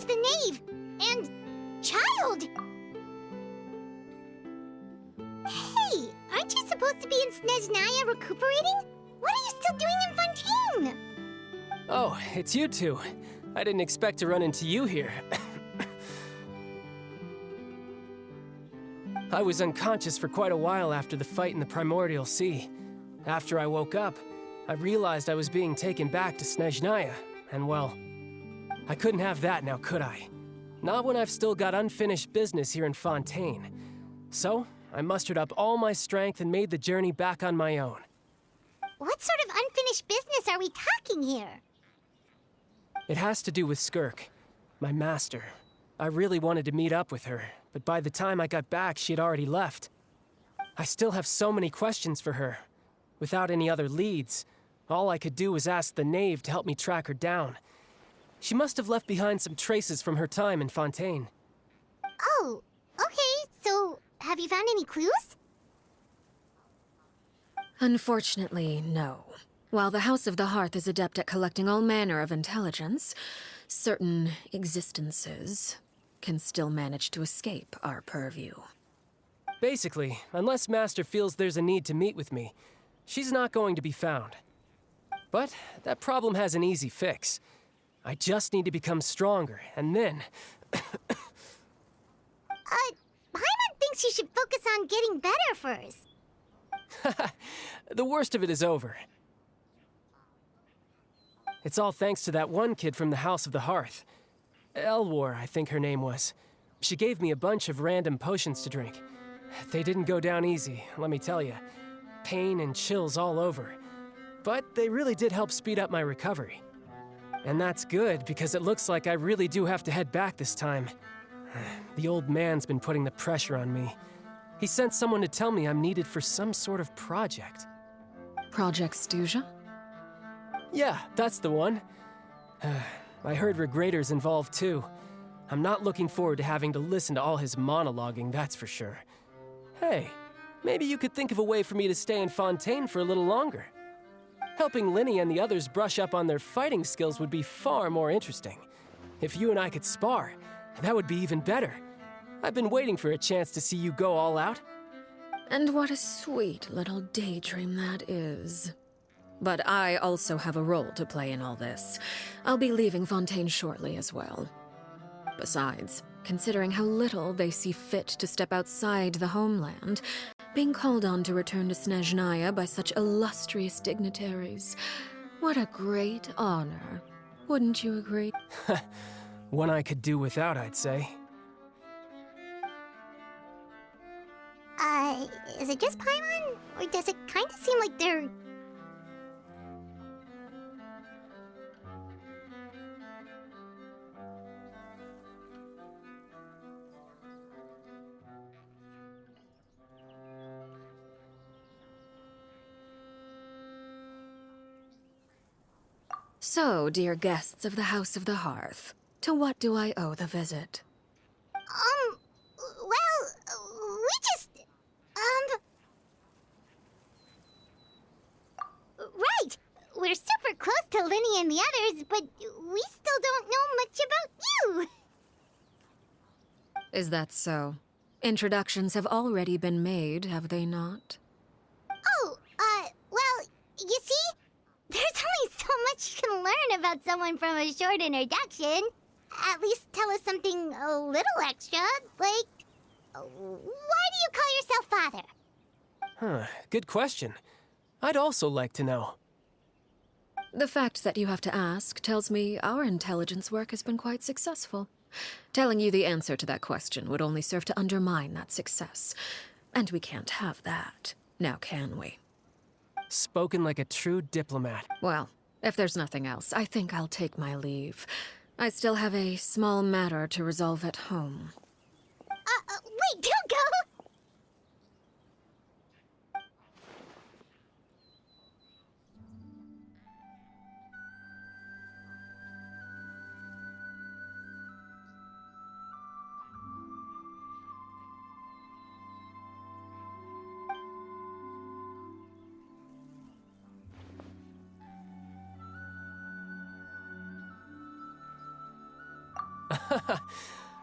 the knave! And... child! Hey, aren't you supposed to be in Snezhnaya recuperating? What are you still doing in Fontaine? Oh, it's you two. I didn't expect to run into you here. I was unconscious for quite a while after the fight in the Primordial Sea. After I woke up, I realized I was being taken back to Snezhnaya, and well, I couldn't have that now, could I? Not when I've still got unfinished business here in Fontaine. So, I mustered up all my strength and made the journey back on my own. What sort of unfinished business are we talking here? It has to do with Skirk, my master. I really wanted to meet up with her, but by the time I got back, she had already left. I still have so many questions for her. Without any other leads, all I could do was ask the knave to help me track her down. She must have left behind some traces from her time in Fontaine. Oh, okay, so have you found any clues? Unfortunately, no. While the House of the Hearth is adept at collecting all manner of intelligence, certain existences can still manage to escape our purview. Basically, unless Master feels there's a need to meet with me, she's not going to be found. But that problem has an easy fix. I just need to become stronger, and then... Paimon thinks you should focus on getting better first. The worst of it is over. It's all thanks to that one kid from the House of the Hearth. Elwar, I think her name was. She gave me a bunch of random potions to drink. They didn't go down easy, let me tell you. Pain and chills all over. But they really did help speed up my recovery. And that's good, because it looks like I really do have to head back this time. The old man's been putting the pressure on me. He sent someone to tell me I'm needed for some sort of project. Project Stuja? Yeah, that's the one. I heard Regrader's involved too. I'm not looking forward to having to listen to all his monologuing, that's for sure. Hey, maybe you could think of a way for me to stay in Fontaine for a little longer. Helping Linny and the others brush up on their fighting skills would be far more interesting. If you and I could spar, that would be even better. I've been waiting for a chance to see you go all out. And what a sweet little daydream that is. But I also have a role to play in all this. I'll be leaving Fontaine shortly as well. Besides, considering how little they see fit to step outside the homeland, being called on to return to Snezhnaya by such illustrious dignitaries, what a great honor. Wouldn't you agree? One I could do without, I'd say. Is it just Paimon? Or does it kind of seem like they're... So, dear guests of the House of the Hearth, to what do I owe the visit? Well, we just... Right! We're super close to Linny and the others, but we still don't know much about you! Is that so? Introductions have already been made, have they not? Oh, well, you see? There's only so much you can learn about someone from a short introduction. At least tell us something a little extra, like... Why do you call yourself father? Huh, good question. I'd also like to know. The fact that you have to ask tells me our intelligence work has been quite successful. Telling you the answer to that question would only serve to undermine that success. And we can't have that, now can we? Spoken like a true diplomat. Well, if there's nothing else, I think I'll take my leave. I still have a small matter to resolve at home. Wait, don't go!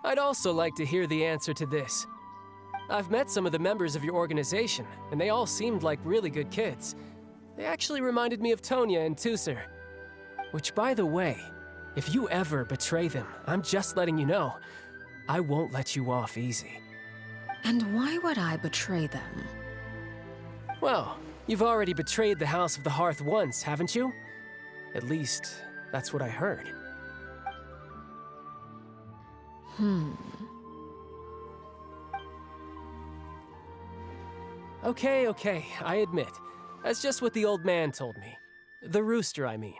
I'd also like to hear the answer to this. I've met some of the members of your organization, and they all seemed like really good kids. They actually reminded me of Tonya and Tusser. Which, by the way, if you ever betray them, I'm just letting you know, I won't let you off easy. And why would I betray them? Well, you've already betrayed the House of the Hearth once, haven't you? At least, that's what I heard. Okay, I admit. That's just what the old man told me. The rooster, I mean.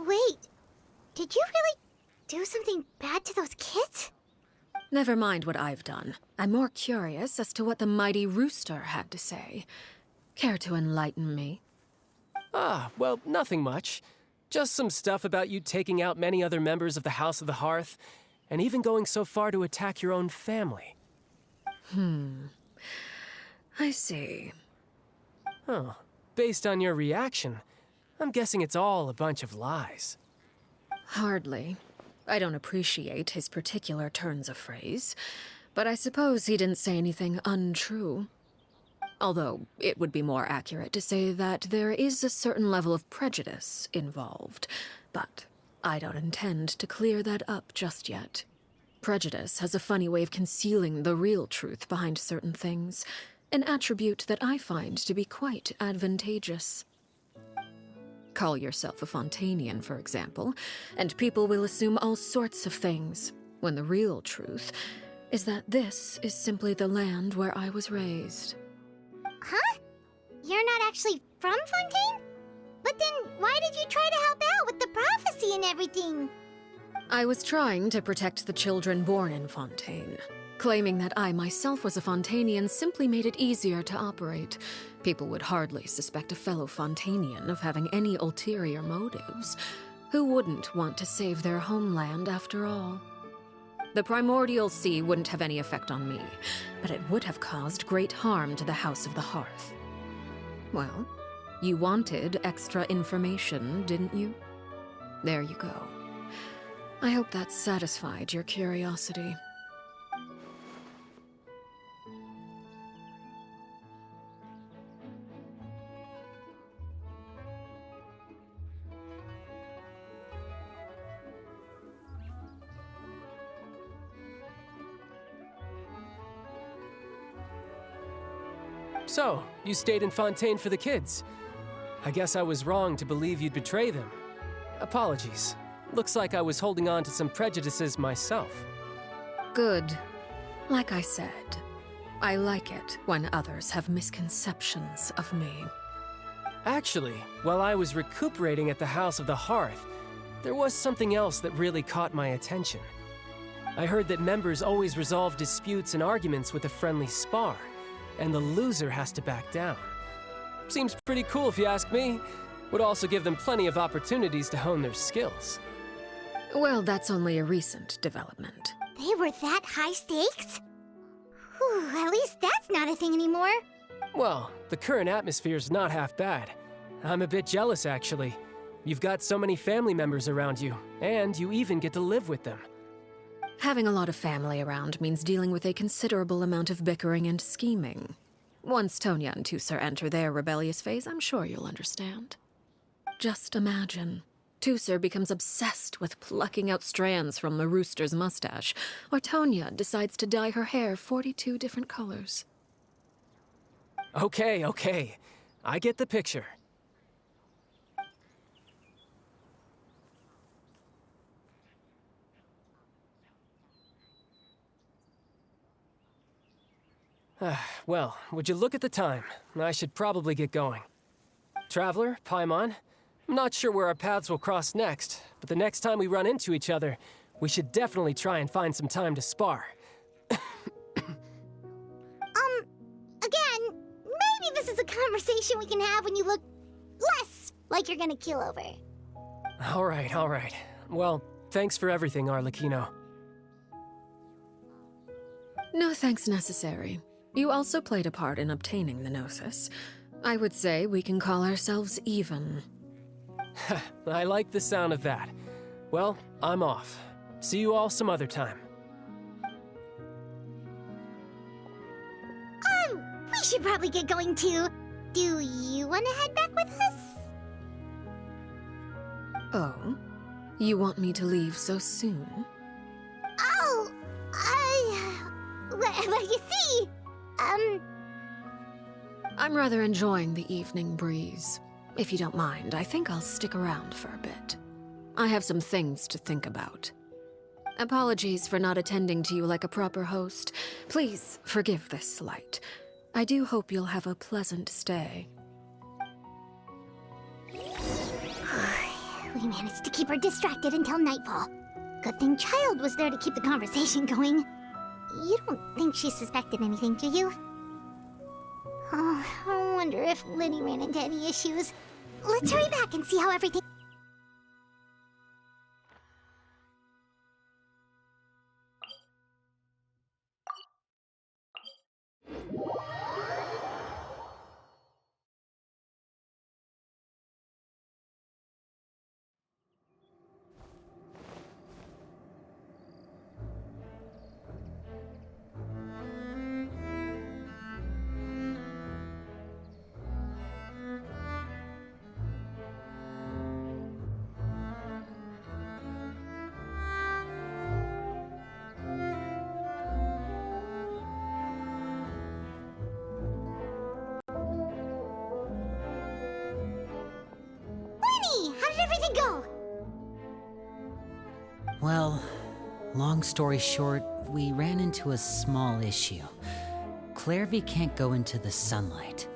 Wait, did you really do something bad to those kids? Never mind what I've done. I'm more curious as to what the mighty rooster had to say. Care to enlighten me? Well, nothing much. Just some stuff about you taking out many other members of the House of the Hearth, and even going so far to attack your own family. I see. Oh, based on your reaction, I'm guessing it's all a bunch of lies. Hardly. I don't appreciate his particular turns of phrase, but I suppose he didn't say anything untrue. Although, it would be more accurate to say that there is a certain level of prejudice involved, but I don't intend to clear that up just yet. Prejudice has a funny way of concealing the real truth behind certain things, an attribute that I find to be quite advantageous. Call yourself a Fontainian, for example, and people will assume all sorts of things, when the real truth is that this is simply the land where I was raised. Huh? You're not actually from Fontaine? But then why did you try to help out with the prophecy and everything? I was trying to protect the children born in Fontaine. Claiming that I myself was a Fontainian simply made it easier to operate. People would hardly suspect a fellow Fontainian of having any ulterior motives. Who wouldn't want to save their homeland after all? The primordial sea wouldn't have any effect on me, but it would have caused great harm to the House of the Hearth. Well, you wanted extra information, didn't you? There you go. I hope that satisfied your curiosity. So, you stayed in Fontaine for the kids. I guess I was wrong to believe you'd betray them. Apologies. Looks like I was holding on to some prejudices myself. Good. Like I said, I like it when others have misconceptions of me. Actually, while I was recuperating at the House of the Hearth, there was something else that really caught my attention. I heard that members always resolve disputes and arguments with a friendly spar, and the loser has to back down. Seems pretty cool if you ask me. Would also give them plenty of opportunities to hone their skills. Well, that's only a recent development. They were that high stakes? Whew, at least that's not a thing anymore. Well, the current atmosphere's not half bad. I'm a bit jealous, actually. You've got so many family members around you, and you even get to live with them. Having a lot of family around means dealing with a considerable amount of bickering and scheming. Once Tonya and Tusser enter their rebellious phase, I'm sure you'll understand. Just imagine. Tusser becomes obsessed with plucking out strands from the rooster's mustache, or Tonya decides to dye her hair 42 different colors. Okay. I get the picture. Well, would you look at the time? I should probably get going. Traveler, Paimon, I'm not sure where our paths will cross next, but the next time we run into each other, we should definitely try and find some time to spar. conversation we can have when you look less like you're gonna keel over. All right, all right. Well, thanks for everything, Arlecchino. No thanks necessary. You also played a part in obtaining the Gnosis. I would say we can call ourselves even. I like the sound of that. Well, I'm off. See you all some other time. We should probably get going too. Do you want to head back with us? Oh? You want me to leave so soon? Oh, well, you see, I'm rather enjoying the evening breeze. If you don't mind, I think I'll stick around for a bit. I have some things to think about. Apologies for not attending to you like a proper host. Please forgive this slight. I do hope you'll have a pleasant stay. we managed to keep her distracted until nightfall. Good thing Child was there to keep the conversation going. You don't think she suspected anything, do you? Oh, I wonder if Liddy ran into any issues. Let's hurry back and see how everything... Lenny, how did everything go? Well, long story short, we ran into a small issue. Clairvy can't go into the sunlight.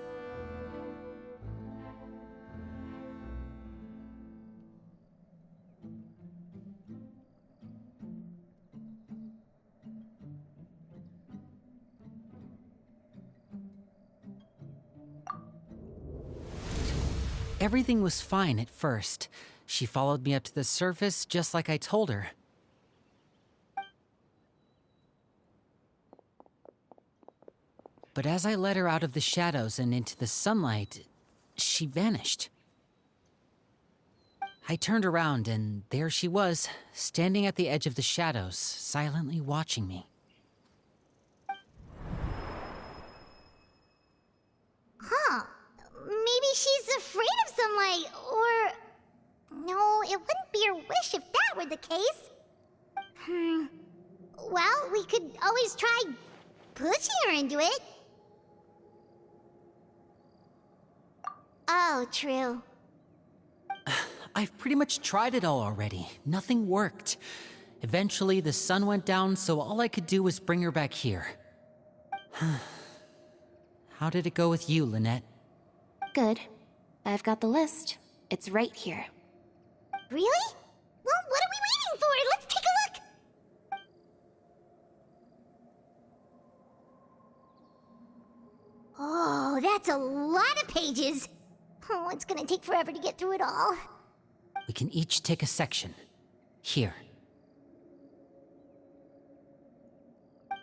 Everything was fine at first. She followed me up to the surface just like I told her. But as I led her out of the shadows and into the sunlight, she vanished. I turned around and there she was, standing at the edge of the shadows, silently watching me. Huh. Maybe she's afraid of sunlight, or... No, it wouldn't be her wish if that were the case. Well, we could always try pushing her into it. Oh, true. I've pretty much tried it all already. Nothing worked. Eventually, the sun went down, so all I could do was bring her back here. How did it go with you, Lynette? Good. I've got the list. It's right here. Really? Well, what are we waiting for? Let's take a look! Oh, that's a lot of pages. Oh, it's gonna take forever to get through it all. We can each take a section. Here.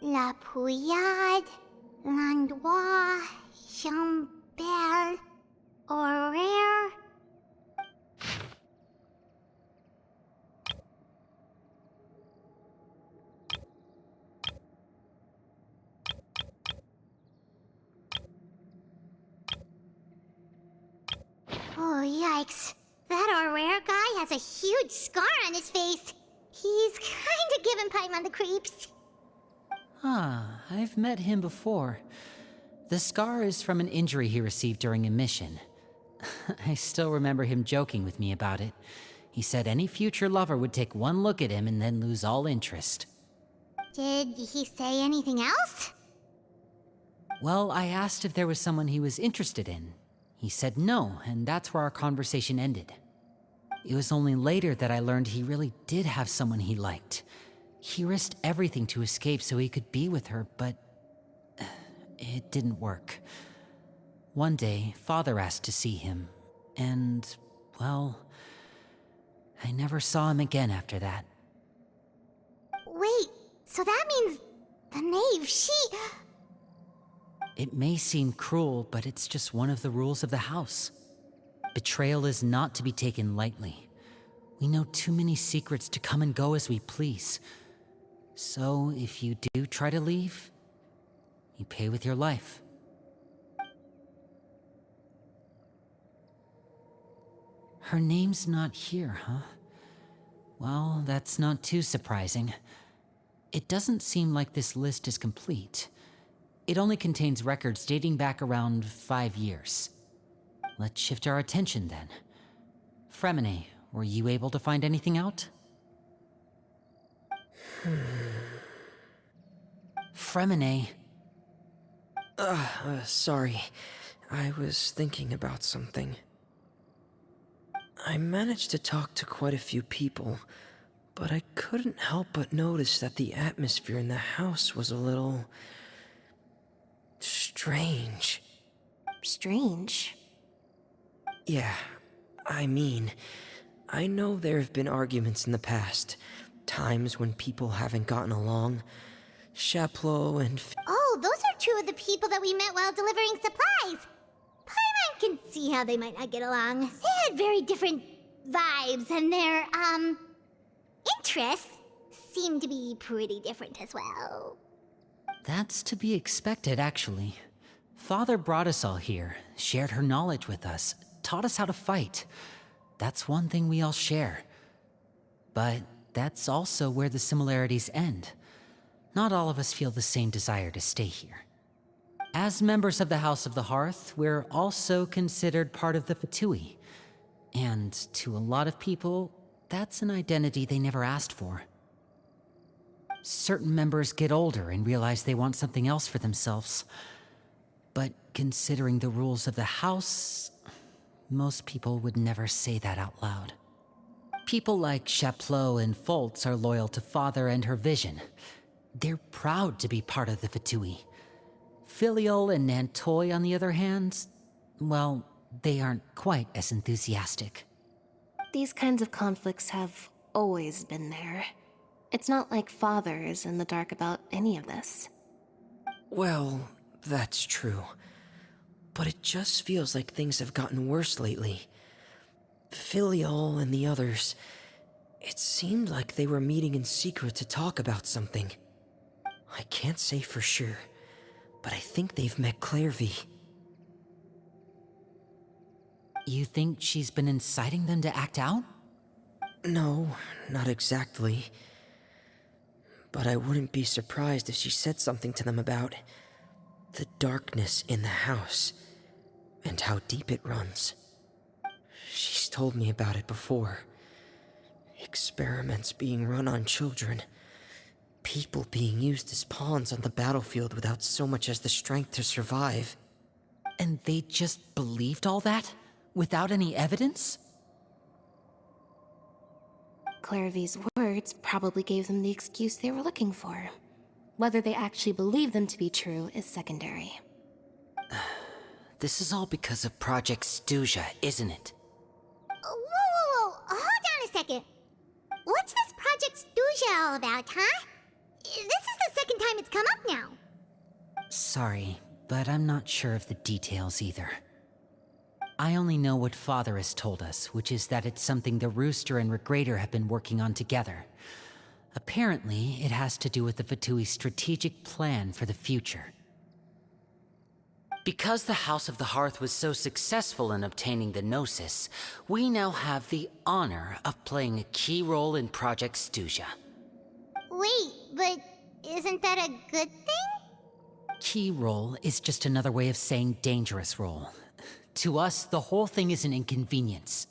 La Pouillade, L'Endroit, Chambel, Horaire. Oh, yikes. That Horaire guy has a huge scar on his face. He's kinda giving Paimon the creeps. I've met him before. The scar is from an injury he received during a mission. I still remember him joking with me about it. He said any future lover would take one look at him and then lose all interest. Did he say anything else? Well, I asked if there was someone he was interested in. He said no, and that's where our conversation ended. It was only later that I learned he really did have someone he liked. He risked everything to escape so he could be with her, but it didn't work. One day, Father asked to see him, and, well, I never saw him again after that. Wait, so that means the knave, It may seem cruel, but it's just one of the rules of the house. Betrayal is not to be taken lightly. We know too many secrets to come and go as we please. So, if you do try to leave, you pay with your life. Her name's not here, huh? Well, that's not too surprising. It doesn't seem like this list is complete. It only contains records dating back around 5 years. Let's shift our attention then. Fremine, were you able to find anything out? Fremine. Sorry. I was thinking about something. I managed to talk to quite a few people, but I couldn't help but notice that the atmosphere in the house was a little... strange. Strange. Yeah, I mean, I know there have been arguments in the past, times when people haven't gotten along. Chaplot and... Oh, those are two of the people that we met while delivering supplies. Paimon can see how they might not get along. They had very different vibes, and their, interests seem to be pretty different as well. That's to be expected, actually. Father brought us all here, shared her knowledge with us, taught us how to fight. That's one thing we all share. But that's also where the similarities end. Not all of us feel the same desire to stay here. As members of the House of the Hearth, we're also considered part of the Fatui. And to a lot of people, that's an identity they never asked for. Certain members get older and realize they want something else for themselves. But considering the rules of the house, most people would never say that out loud. People like Chaplot and Foltz are loyal to Father and her vision. They're proud to be part of the Fatui. Filial and Nantoy, on the other hand, well, they aren't quite as enthusiastic. These kinds of conflicts have always been there. It's not like Father is in the dark about any of this. Well, that's true. But it just feels like things have gotten worse lately. Filial and the others, it seemed like they were meeting in secret to talk about something. I can't say for sure, but I think they've met Clairvy. You think she's been inciting them to act out? No, not exactly. But I wouldn't be surprised if she said something to them about the darkness in the house and how deep it runs. She's told me about it before. Experiments being run on children. People being used as pawns on the battlefield without so much as the strength to survive. And they just believed all that? Without any evidence? Clairvy's words probably gave them the excuse they were looking for. Whether they actually believe them to be true is secondary. This is all because of Project Stuja, isn't it? Whoa. Hold on a second. What's this Project Stuja all about, huh? This is the second time it's come up now. Sorry, but I'm not sure of the details either. I only know what Father has told us, which is that it's something the Rooster and Regrader have been working on together. Apparently, it has to do with the Fatui's strategic plan for the future. Because the House of the Hearth was so successful in obtaining the Gnosis, we now have the honor of playing a key role in Project Stuja. Wait, but isn't that a good thing? Key role is just another way of saying dangerous role. To us, the whole thing is an inconvenience.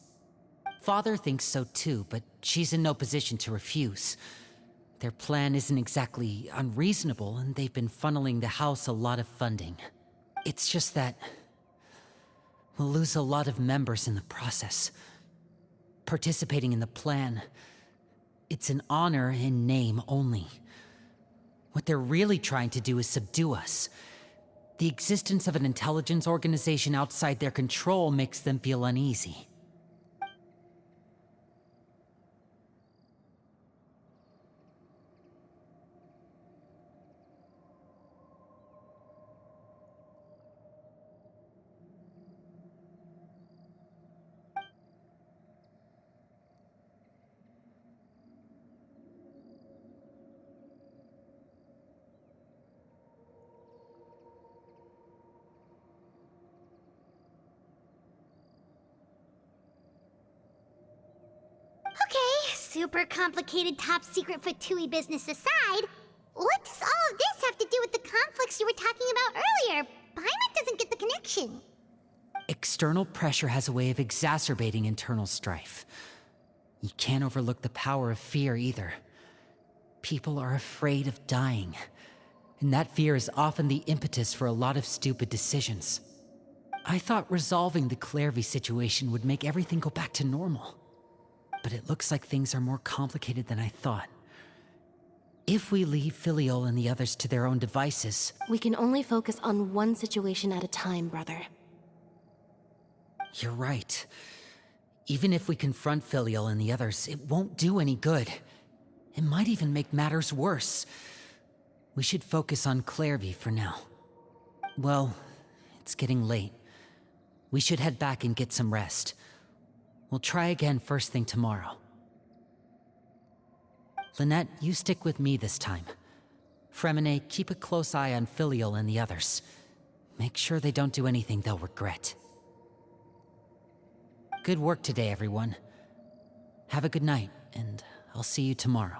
Father thinks so too, but she's in no position to refuse. Their plan isn't exactly unreasonable, and they've been funneling the house a lot of funding. It's just that we'll lose a lot of members in the process. Participating in the plan, it's an honor in name only. What they're really trying to do is subdue us. The existence of an intelligence organization outside their control makes them feel uneasy. Okay, super complicated top secret Fatui business aside, what does all of this have to do with the conflicts you were talking about earlier? Paimon doesn't get the connection. External pressure has a way of exacerbating internal strife. You can't overlook the power of fear either. People are afraid of dying, and that fear is often the impetus for a lot of stupid decisions. I thought resolving the Clairvy situation would make everything go back to normal. But it looks like things are more complicated than I thought. If we leave Filiol and the others to their own devices... We can only focus on one situation at a time, brother. You're right. Even if we confront Filiol and the others, it won't do any good. It might even make matters worse. We should focus on Clairvy for now. Well, it's getting late. We should head back and get some rest. We'll try again first thing tomorrow. Lynette, you stick with me this time. Fremine, keep a close eye on Filiol and the others. Make sure they don't do anything they'll regret. Good work today, everyone. Have a good night, and I'll see you tomorrow.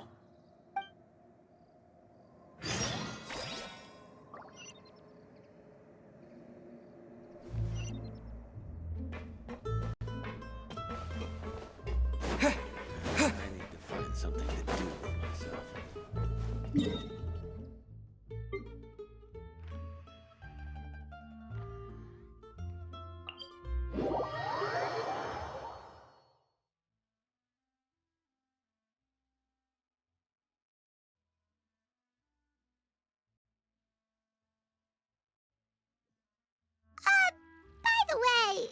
I need to find something to do with myself. By the way,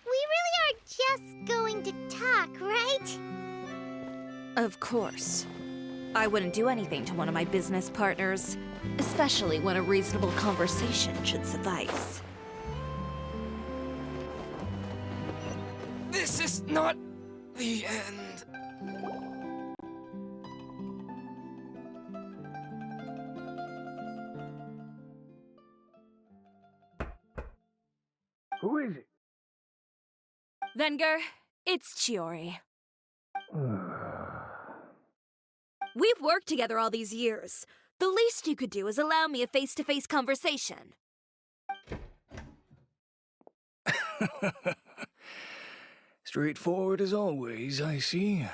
we really are just going to talk, right? Of course. I wouldn't do anything to one of my business partners, especially when a reasonable conversation should suffice. This is not the end. Who is it? Venger, it's Chiori. We've worked together all these years. The least you could do is allow me a face-to-face conversation. Straightforward as always, I see.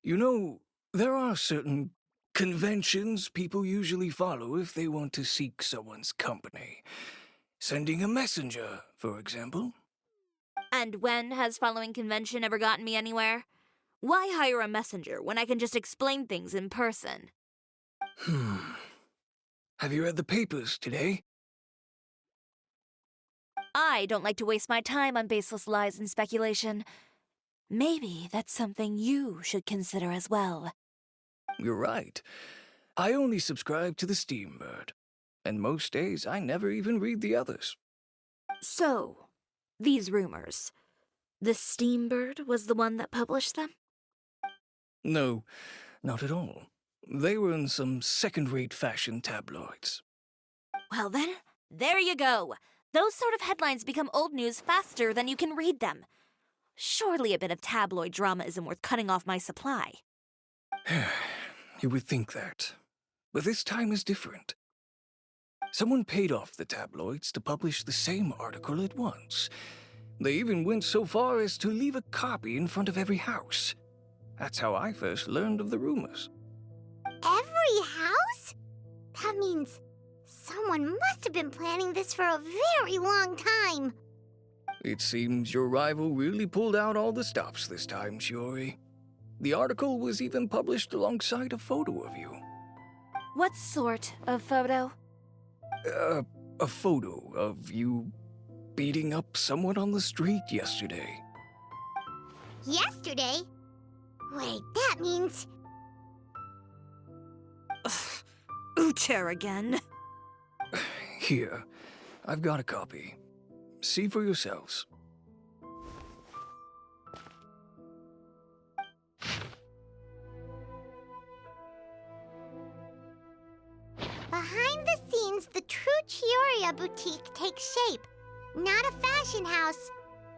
You know, there are certain conventions people usually follow if they want to seek someone's company. Sending a messenger, for example. And when has following convention ever gotten me anywhere? Why hire a messenger when I can just explain things in person? Have you read the papers today? I don't like to waste my time on baseless lies and speculation. Maybe that's something you should consider as well. You're right. I only subscribe to the Steambird. And most days I never even read the others. So, these rumors. The Steambird was the one that published them? No, not at all. They were in some second-rate fashion tabloids. Well then, there you go. Those sort of headlines become old news faster than you can read them. Surely a bit of tabloid drama isn't worth cutting off my supply. You would think that. But this time is different. Someone paid off the tabloids to publish the same article at once. They even went so far as to leave a copy in front of every house. That's how I first learned of the rumors. Every house? That means someone must have been planning this for a very long time. It seems your rival really pulled out all the stops this time, Shiori. The article was even published alongside a photo of you. What sort of photo? a photo of you beating up someone on the street yesterday. Yesterday? Wait, that means... Uter again. Here, I've got a copy. See for yourselves. Behind the scenes, the true Chiyoria boutique takes shape. Not a fashion house,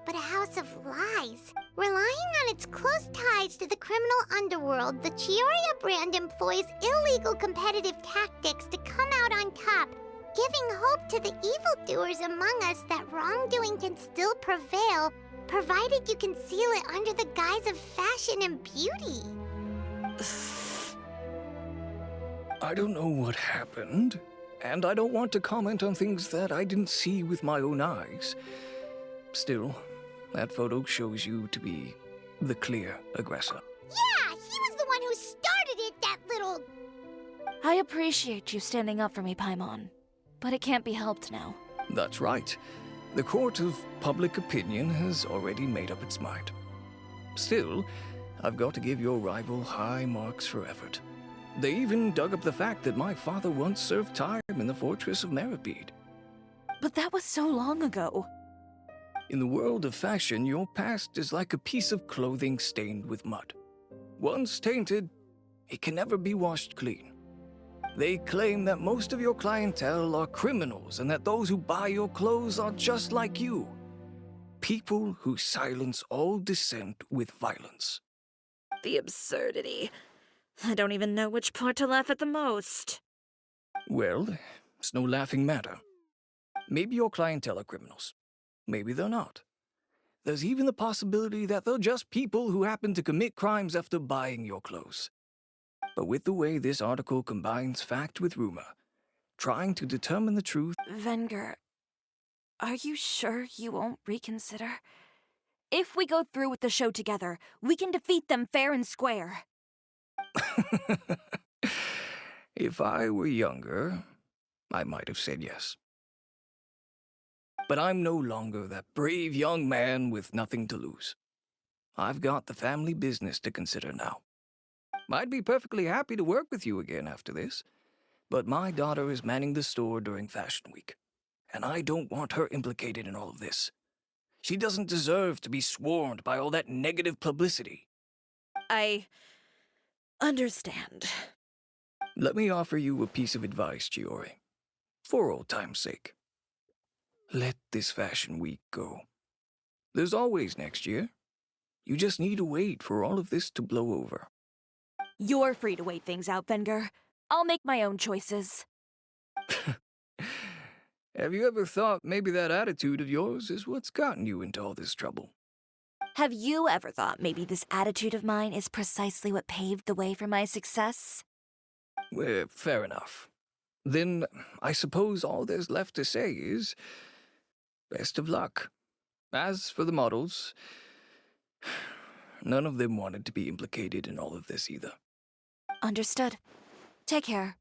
but a house of lies. Relying on its close ties to the criminal underworld, the Chiyoria brand employs illegal competitive tactics to come out on top, giving hope to the evildoers among us that wrongdoing can still prevail, provided you conceal it under the guise of fashion and beauty. I don't know what happened, and I don't want to comment on things that I didn't see with my own eyes. Still, that photo shows you to be the clear aggressor. Yeah, he was the one who started it, that little... I appreciate you standing up for me, Paimon. But it can't be helped now. That's right. The court of public opinion has already made up its mind. Still, I've got to give your rival high marks for effort. They even dug up the fact that my father once served time in the fortress of Meripede. But that was so long ago. In the world of fashion, your past is like a piece of clothing stained with mud. Once tainted, it can never be washed clean. They claim that most of your clientele are criminals and that those who buy your clothes are just like you. People who silence all dissent with violence. The absurdity. I don't even know which part to laugh at the most. Well, it's no laughing matter. Maybe your clientele are criminals. Maybe they're not. There's even the possibility that they're just people who happen to commit crimes after buying your clothes. But with the way this article combines fact with rumor, trying to determine the truth... Venger, are you sure you won't reconsider? If we go through with the show together, we can defeat them fair and square. If I were younger, I might have said yes. But I'm no longer that brave young man with nothing to lose. I've got the family business to consider now. I'd be perfectly happy to work with you again after this, but my daughter is manning the store during Fashion Week, and I don't want her implicated in all of this. She doesn't deserve to be swarmed by all that negative publicity. I understand. Let me offer you a piece of advice, Chiori, for old time's sake. Let this Fashion Week go. There's always next year. You just need to wait for all of this to blow over. You're free to wait things out, Venger. I'll make my own choices. Have you ever thought maybe that attitude of yours is what's gotten you into all this trouble? Have you ever thought maybe this attitude of mine is precisely what paved the way for my success? Well, fair enough. Then I suppose all there's left to say is... best of luck. As for the models, none of them wanted to be implicated in all of this either. Understood. Take care.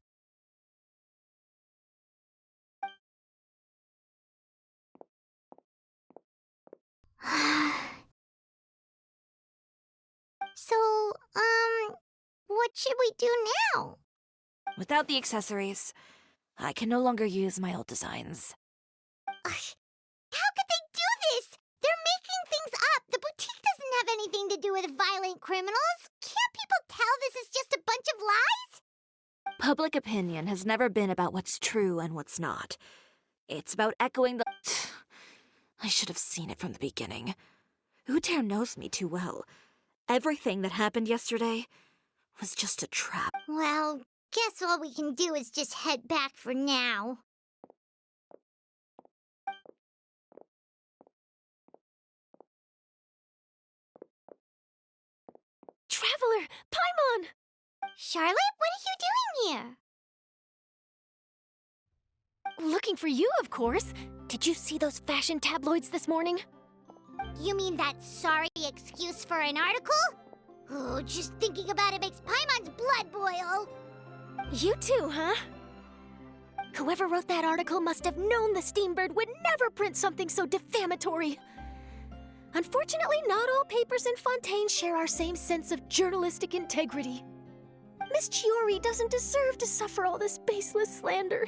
So, what should we do now? Without the accessories, I can no longer use my old designs. How could they do this? They're making things up. The boutique doesn't have anything to do with violent criminals. Can't people tell this is just a bunch of lies? Public opinion has never been about what's true and what's not. It's about echoing the... I should have seen it from the beginning. Uter knows me too well. Everything that happened yesterday was just a trap. Well, guess all we can do is just head back for now. Traveler! Paimon! Charlotte, what are you doing here? Looking for you, of course. Did you see those fashion tabloids this morning? You mean that sorry excuse for an article? Oh, just thinking about it makes Paimon's blood boil. You too, huh? Whoever wrote that article must have known the Steambird would never print something so defamatory. Unfortunately, not all papers in Fontaine share our same sense of journalistic integrity. Miss Chiori doesn't deserve to suffer all this baseless slander.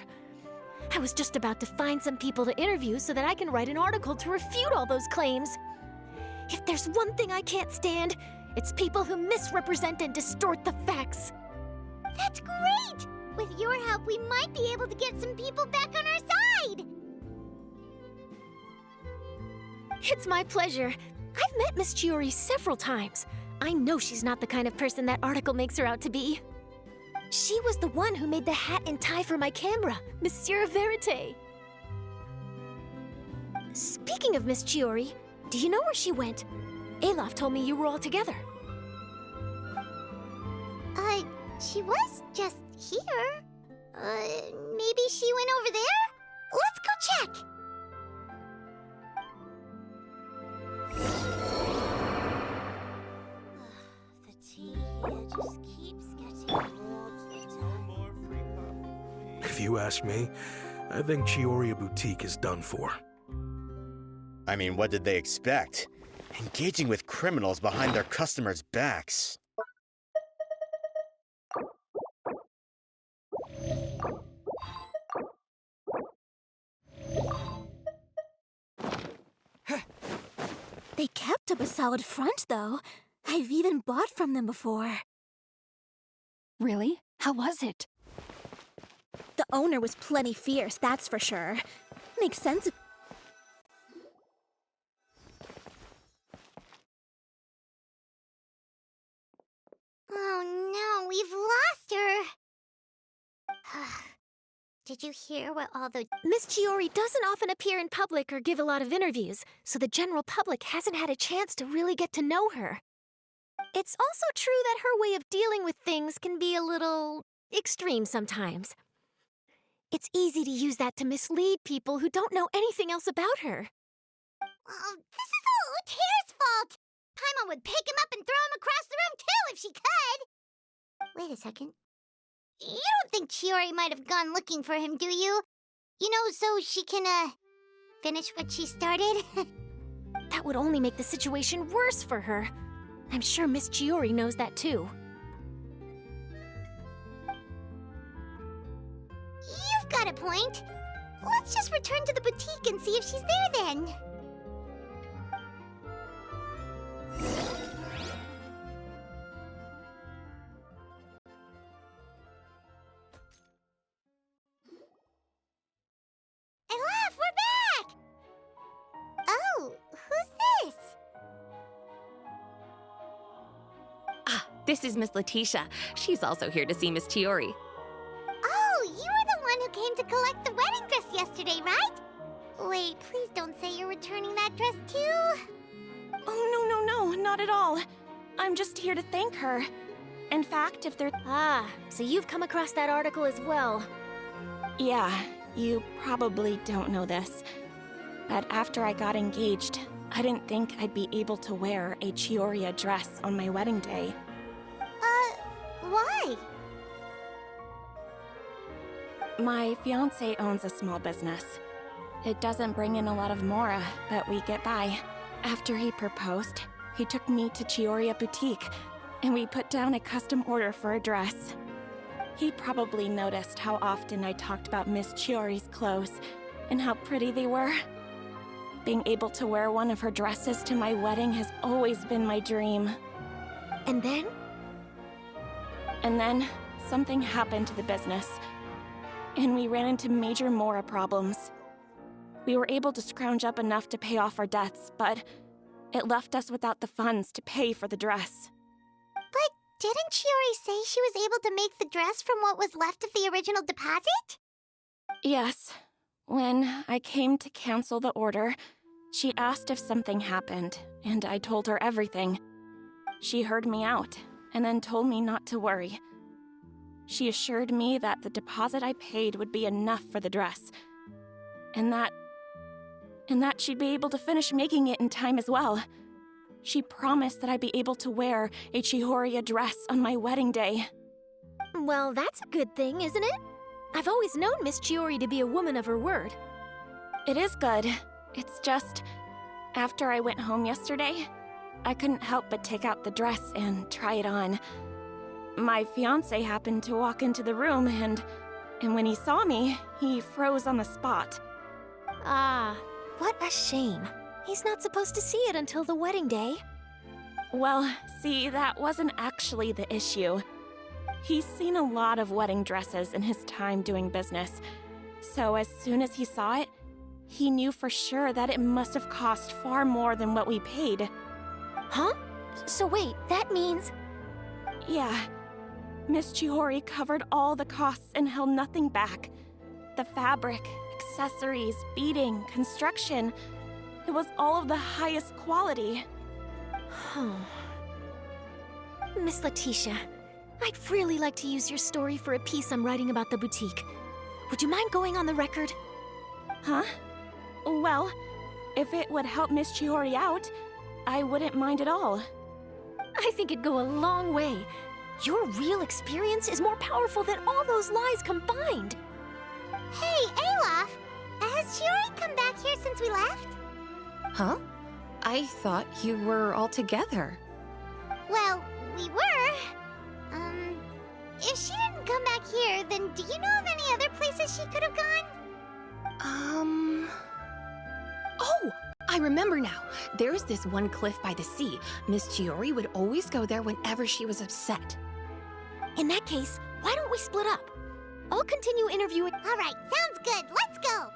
I was just about to find some people to interview so that I can write an article to refute all those claims. If there's one thing I can't stand, it's people who misrepresent and distort the facts. That's great! With your help, we might be able to get some people back on our side! It's my pleasure. I've met Miss Chiori several times. I know she's not the kind of person that article makes her out to be. She was the one who made the hat and tie for my camera, Monsieur Verite. Speaking of Miss Chiori, do you know where she went? Alof told me you were all together. She was just here. Maybe she went over there? Let's go check! The tea here just keeps getting more. If you ask me, I think Chiori Boutique is done for. I mean, what did they expect? Engaging with criminals behind their customers' backs. They kept up a solid front, though. I've even bought from them before. Really? How was it? The owner was plenty fierce, that's for sure. Makes sense. Oh no, we've lost her. Did you hear what all the... Miss Chiori doesn't often appear in public or give a lot of interviews, so the general public hasn't had a chance to really get to know her. It's also true that her way of dealing with things can be a little extreme sometimes. It's easy to use that to mislead people who don't know anything else about her. Oh, this is all Uter's fault! Paimon would pick him up and throw him across the room too if she could! Wait a second. You don't think Chiori might have gone looking for him, do you? You know, so she can, finish what she started? That would only make the situation worse for her. I'm sure Miss Chiori knows that too. You've got a point. Let's just return to the boutique and see if she's there then. Alof, we're back! Oh, who's this? This is Miss Letitia. She's also here to see Miss Chiori. Oh, you were the one who came to collect the wedding dress yesterday, right? Wait, please don't say you're returning that dress too. Oh, no, not at all. I'm just here to thank her. In fact, if there... So you've come across that article as well. Yeah, you probably don't know this. But after I got engaged, I didn't think I'd be able to wear a Chiori dress on my wedding day. Why? My fiancé owns a small business. It doesn't bring in a lot of mora, but we get by. After he proposed, he took me to Chiori Boutique, and we put down a custom order for a dress. He probably noticed how often I talked about Miss Chiori's clothes, and how pretty they were. Being able to wear one of her dresses to my wedding has always been my dream. And then? And then, something happened to the business, and we ran into major mora problems. We were able to scrounge up enough to pay off our debts, but it left us without the funds to pay for the dress. But didn't Chiori say she was able to make the dress from what was left of the original deposit? Yes. When I came to cancel the order, she asked if something happened, and I told her everything. She heard me out, and then told me not to worry. She assured me that the deposit I paid would be enough for the dress, and that she'd be able to finish making it in time as well. She promised that I'd be able to wear a Chihoria dress on my wedding day. Well, that's a good thing, isn't it? I've always known Miss Chiori to be a woman of her word. It is good. It's just, after I went home yesterday, I couldn't help but take out the dress and try it on. My fiancé happened to walk into the room and when he saw me, he froze on the spot. Ah, what a shame. He's not supposed to see it until the wedding day. Well, see, that wasn't actually the issue. He's seen a lot of wedding dresses in his time doing business. So as soon as he saw it, he knew for sure that it must have cost far more than what we paid. Huh? So wait, that means... Yeah. Miss Chiori covered all the costs and held nothing back. The fabric, accessories, beading, construction. It was all of the highest quality. Huh. Miss Letitia, I'd really like to use your story for a piece I'm writing about the boutique. Would you mind going on the record? Huh? Well, if it would help Miss Chiori out, I wouldn't mind at all. I think it'd go a long way. Your real experience is more powerful than all those lies combined. Hey, Olaf! Has Chiori come back here since we left? Huh? I thought you were all together. Well, we were. If she didn't come back here, then do you know of any other places she could have gone? Oh! I remember now. There's this one cliff by the sea. Miss Chiori would always go there whenever she was upset. In that case, why don't we split up? I'll continue interviewing. All right, sounds good. Let's go.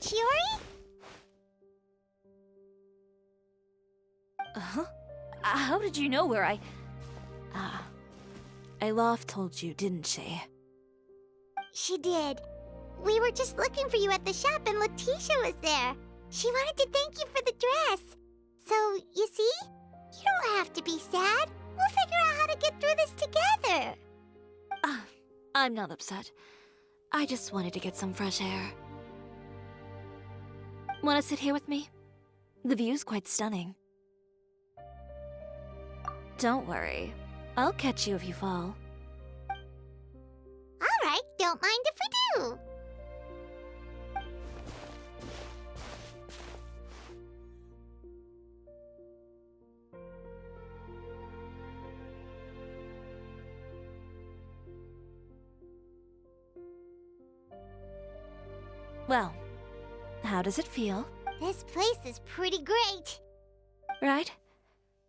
Chiori? Uh-huh. How did you know where Olaf told you, didn't she? She did. We were just looking for you at the shop and Letitia was there. She wanted to thank you for the dress. So, you see? You don't have to be sad. We'll figure out how to get through this together. I'm not upset. I just wanted to get some fresh air. Want to sit here with me? The view's quite stunning. Don't worry. I'll catch you if you fall. All right, don't mind if we do. Well, how does it feel? This place is pretty great. Right?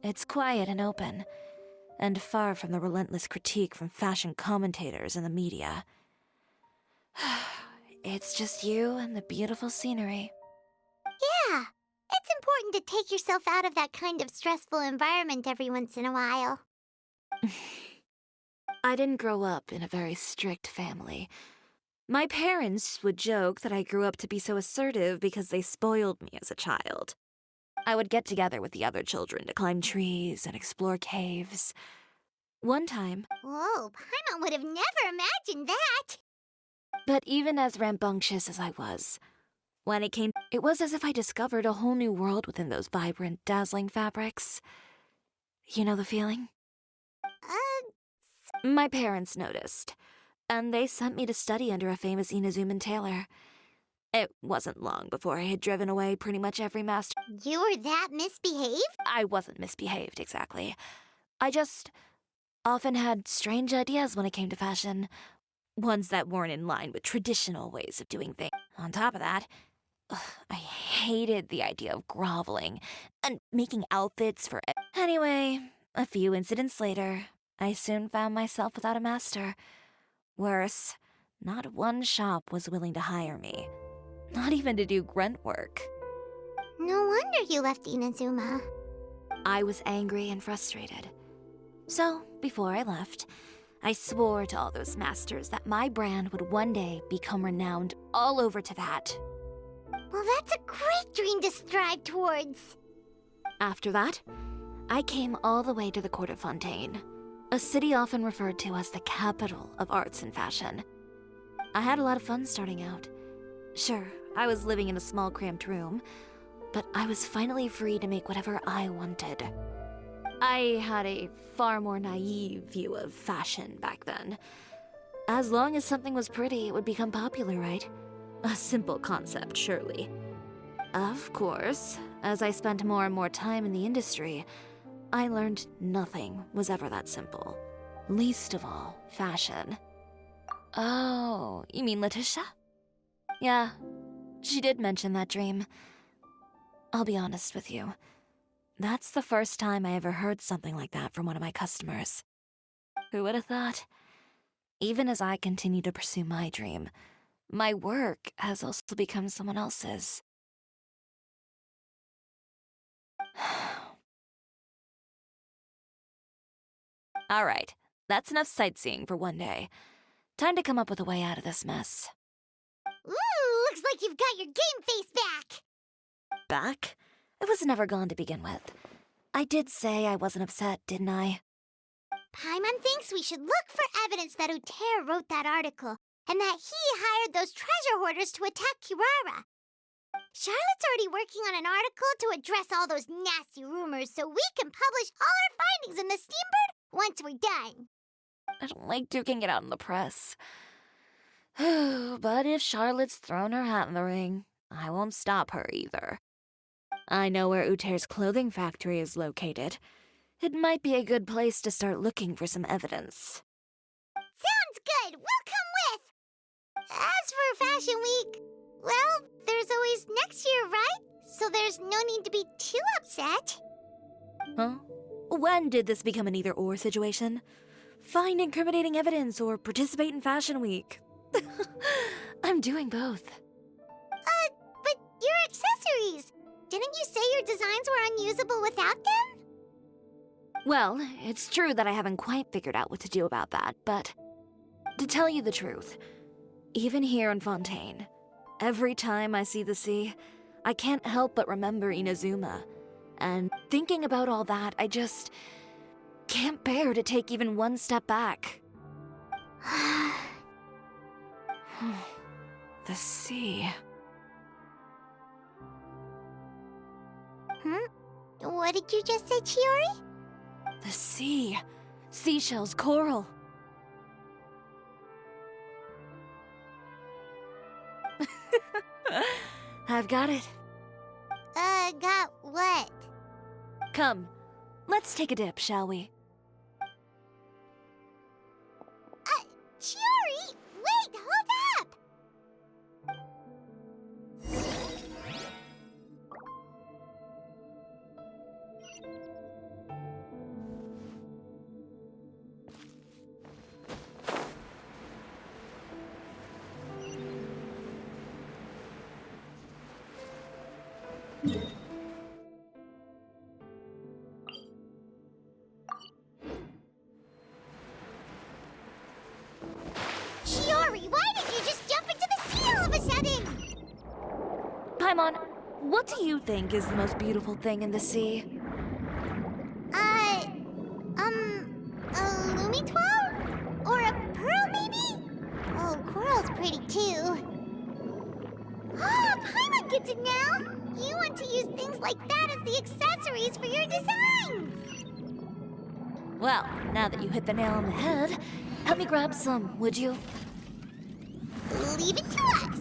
It's quiet and open, and far from the relentless critique from fashion commentators and the media. It's just you and the beautiful scenery. Yeah, it's important to take yourself out of that kind of stressful environment every once in a while. I didn't grow up in a very strict family. My parents would joke that I grew up to be so assertive because they spoiled me as a child. I would get together with the other children to climb trees and explore caves. One time... Whoa, Paimon would have never imagined that! But even as rambunctious as I was, when it came... It was as if I discovered a whole new world within those vibrant, dazzling fabrics. You know the feeling? My parents noticed, and they sent me to study under a famous Inazuman tailor. It wasn't long before I had driven away pretty much every master. You were that misbehaved? I wasn't misbehaved, exactly. I just often had strange ideas when it came to fashion. Ones that weren't in line with traditional ways of doing things. On top of that, I hated the idea of groveling and making outfits for... Anyway, a few incidents later, I soon found myself without a master. Worse, not one shop was willing to hire me. Not even to do grunt work. No wonder you left Inazuma. I was angry and frustrated. So, before I left, I swore to all those masters that my brand would one day become renowned all over Teyvat. Well, that's a great dream to strive towards. After that, I came all the way to the court of Fontaine, a city often referred to as the capital of arts and fashion. I had a lot of fun starting out. Sure, I was living in a small cramped room, but I was finally free to make whatever I wanted. I had a far more naive view of fashion back then. As long as something was pretty, it would become popular, right? A simple concept, surely. Of course, as I spent more and more time in the industry, I learned nothing was ever that simple. Least of all, fashion. Oh, you mean Letitia? Yeah, she did mention that dream. I'll be honest with you. That's the first time I ever heard something like that from one of my customers. Who would have thought? Even as I continue to pursue my dream, my work has also become someone else's. All right, that's enough sightseeing for one day. Time to come up with a way out of this mess. Ooh, looks like you've got your game face back. Back? It was never gone to begin with. I did say I wasn't upset, didn't I? Paimon thinks we should look for evidence that Uter wrote that article, and that he hired those treasure hoarders to attack Kirara. Charlotte's already working on an article to address all those nasty rumors so we can publish all our findings in the Steambird once we're done. I don't like duking it out in the press. But if Charlotte's thrown her hat in the ring, I won't stop her either. I know where Uter's clothing factory is located. It might be a good place to start looking for some evidence. Sounds good! We'll come with! As for Fashion Week, well, there's always next year, right? So there's no need to be too upset. Huh? When did this become an either-or situation? Find incriminating evidence or participate in Fashion Week. I'm doing both. But your accessories! Didn't you say your designs were unusable without them? Well, it's true that I haven't quite figured out what to do about that, but to tell you the truth, even here in Fontaine, every time I see the sea, I can't help but remember Inazuma. And thinking about all that, I just can't bear to take even one step back. The sea. What did you just say, Chiori? The sea. Seashells, coral. I've got it. Got what? Come, let's take a dip, shall we? Chiori! Wait, hold up! Chiori, why did you just jump into the sea all of a sudden? Paimon, what do you think is the most beautiful thing in the sea? A Lumitwal? Or a pearl, maybe? Oh, coral's pretty too. Oh, Paimon gets it now! You want to use things like that as the accessories for your designs! Well, now that you hit the nail on the head, help me grab some, would you? Leave it to us!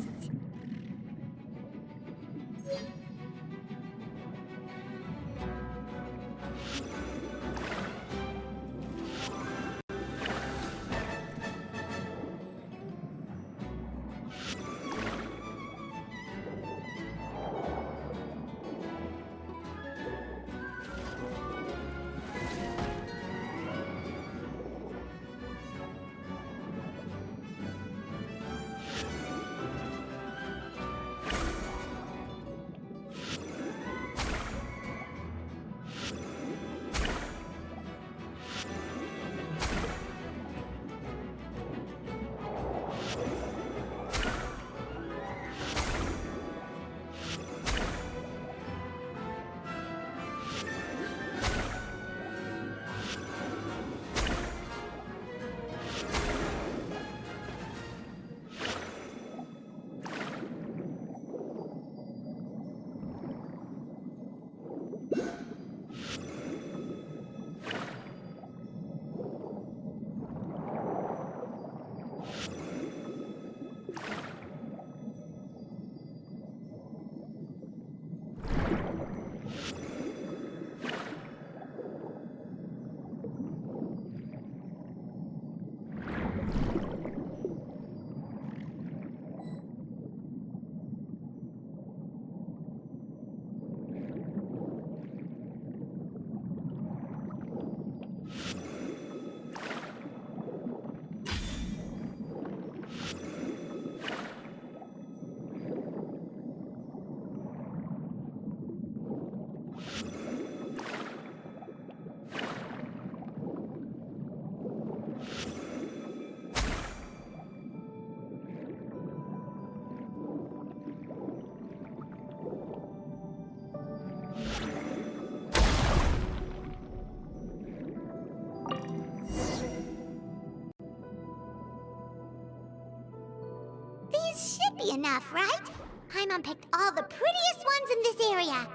These should be enough, right? Paimon picked all the prettiest ones in this area.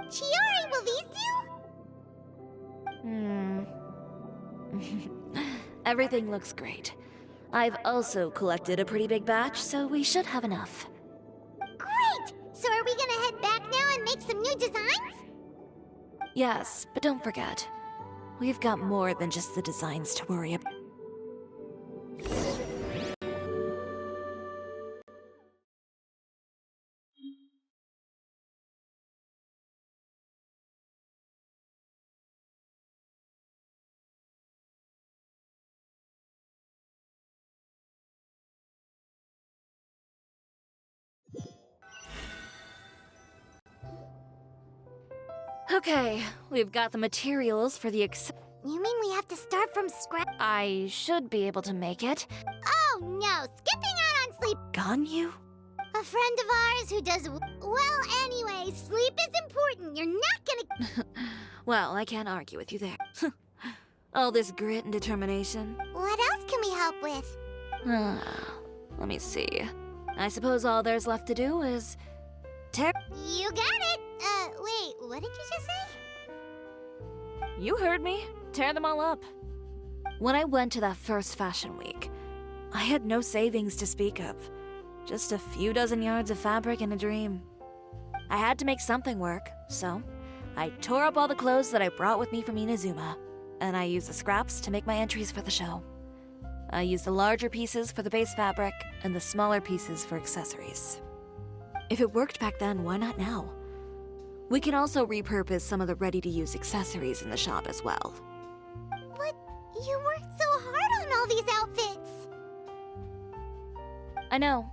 Chiori, will these do? Everything looks great. I've also collected a pretty big batch, so we should have enough. Great! So are we gonna head back now and make some new designs? Yes, but don't forget, we've got more than just the designs to worry about. Okay, we've got the materials for the You mean we have to start from scratch? I should be able to make it. Oh no, skipping out on sleep. Ganyu? A friend of ours who does well anyway, sleep is important. You're not gonna... Well, I can't argue with you there. All this grit and determination. What else can we help with? Let me see. I suppose all there's left to do is... You got it! Wait, what did you just say? You heard me. Tear them all up. When I went to that first fashion week, I had no savings to speak of. Just a few dozen yards of fabric and a dream. I had to make something work, so I tore up all the clothes that I brought with me from Inazuma, and I used the scraps to make my entries for the show. I used the larger pieces for the base fabric, and the smaller pieces for accessories. If it worked back then, why not now? We can also repurpose some of the ready-to-use accessories in the shop as well. But you worked so hard on all these outfits! I know.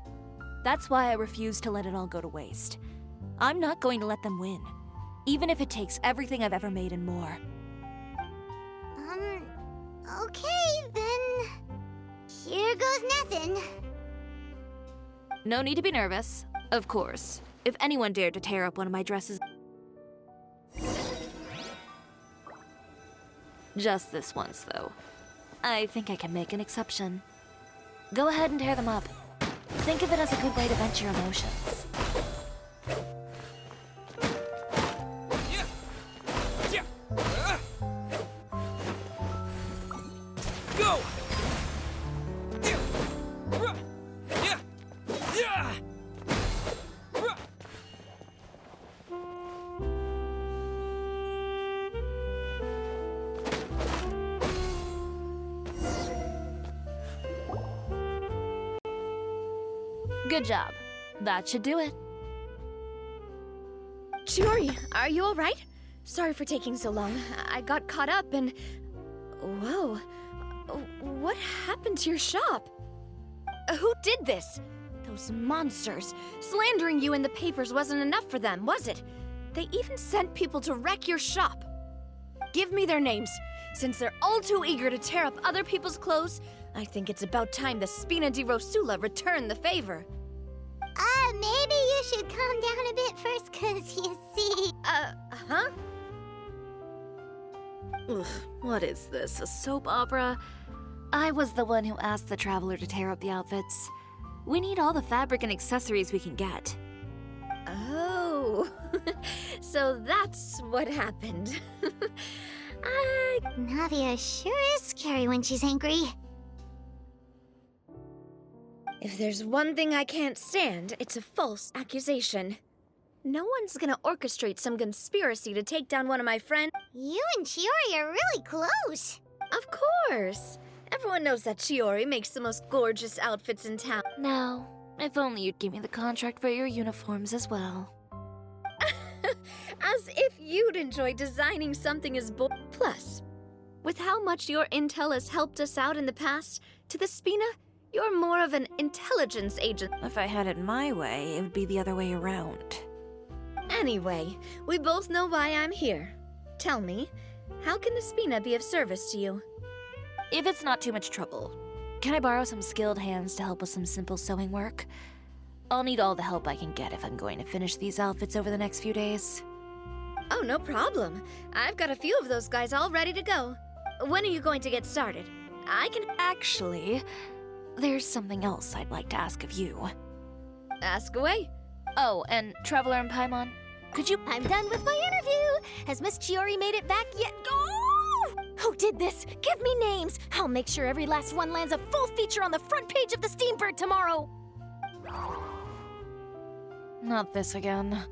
That's why I refuse to let it all go to waste. I'm not going to let them win, even if it takes everything I've ever made and more. Okay, then... Here goes nothing. No need to be nervous, of course. If anyone dared to tear up one of my dresses... Just this once, though. I think I can make an exception. Go ahead and tear them up. Think of it as a good way to vent your emotions. Go! Good job. That should do it. Chiori, are you alright? Sorry for taking so long. I got caught up and... Whoa. What happened to your shop? Who did this? Those monsters. Slandering you in the papers wasn't enough for them, was it? They even sent people to wreck your shop. Give me their names. Since they're all too eager to tear up other people's clothes, I think it's about time the Spina di Rosula return the favor. Maybe you should calm down a bit first, 'cause you see... Huh? Ugh, what is this, a soap opera? I was the one who asked the traveler to tear up the outfits. We need all the fabric and accessories we can get. Oh, so that's what happened. Navia sure is scary when she's angry. If there's one thing I can't stand, it's a false accusation. No one's gonna orchestrate some conspiracy to take down one of my friends. You and Chiori are really close. Of course. Everyone knows that Chiori makes the most gorgeous outfits in town. Now, if only you'd give me the contract for your uniforms as well. As if you'd enjoy designing something as bold. Plus, with how much your intel has helped us out in the past, to the Spina, you're more of an intelligence agent. If I had it my way, it would be the other way around. Anyway, we both know why I'm here. Tell me, how can the Spina be of service to you? If it's not too much trouble, can I borrow some skilled hands to help with some simple sewing work? I'll need all the help I can get if I'm going to finish these outfits over the next few days. Oh, no problem. I've got a few of those guys all ready to go. When are you going to get started? I can... Actually, there's something else I'd like to ask of you. Ask away. Oh, and Traveler and Paimon, could you... I'm done with my interview. Has Miss Chiori made it back yet? Oh! Who did this? Give me names. I'll make sure every last one lands a full feature on the front page of the Steambird tomorrow. Not this again.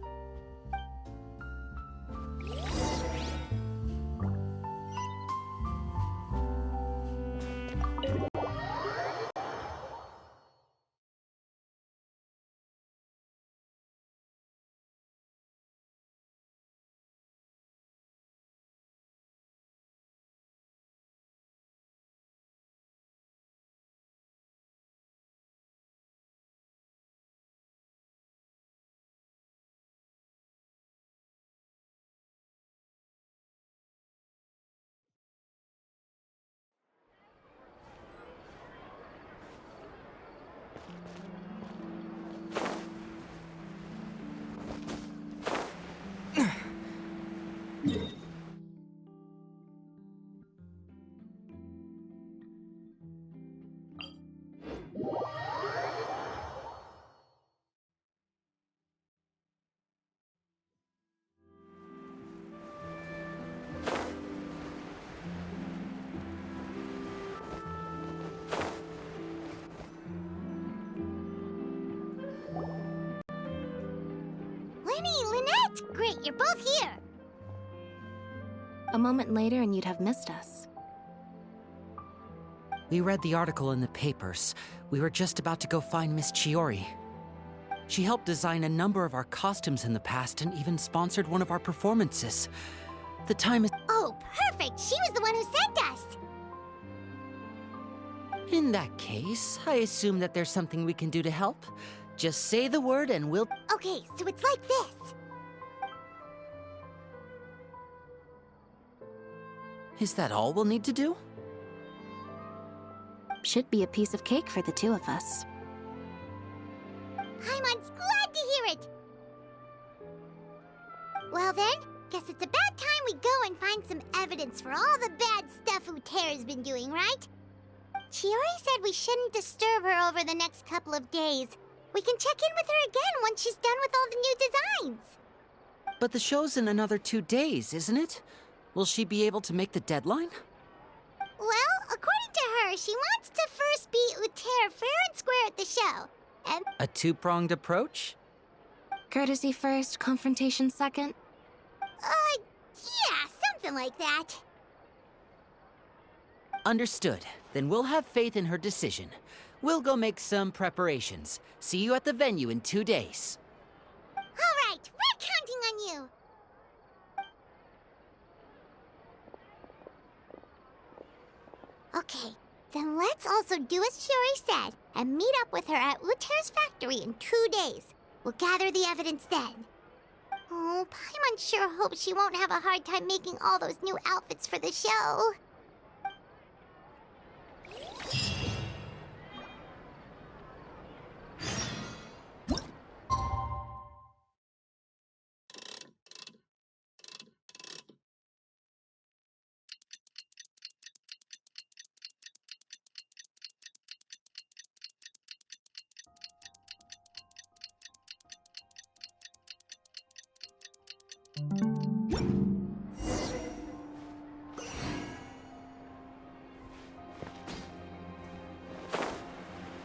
Lynette! Great, you're both here. A moment later and you'd have missed us. We read the article in the papers. We were just about to go find Miss Chiori. She helped design a number of our costumes in the past and even sponsored one of our performances. The time is... Oh, perfect! She was the one who sent us! In that case, I assume that there's something we can do to help. Just say the word and we'll... Okay, so it's like this. Is that all we'll need to do? Should be a piece of cake for the two of us. Paimon's glad to hear it! Well then, guess it's about time we go and find some evidence for all the bad stuff Uterra's been doing, right? Chiori said we shouldn't disturb her over the next couple of days. We can check in with her again once she's done with all the new designs. But the show's in another 2 days, isn't it? Will she be able to make the deadline? Well, according to her, she wants to first beat Uterra fair and square at the show. And... A two-pronged approach? Courtesy first, confrontation second? Yeah, something like that. Understood. Then we'll have faith in her decision. We'll go make some preparations. See you at the venue in 2 days. All right, we're counting on you. Okay, then let's also do as Chiori said and meet up with her at Uterra's factory in 2 days. We'll gather the evidence then. Oh, Paimon sure hopes she won't have a hard time making all those new outfits for the show.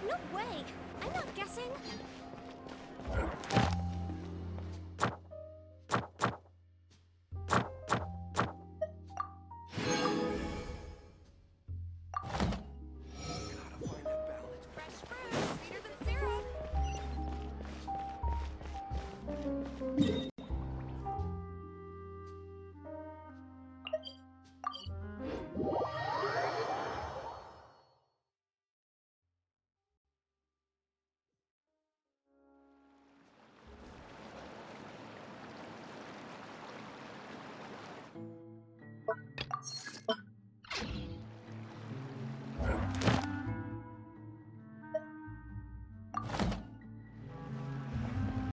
No way! missing?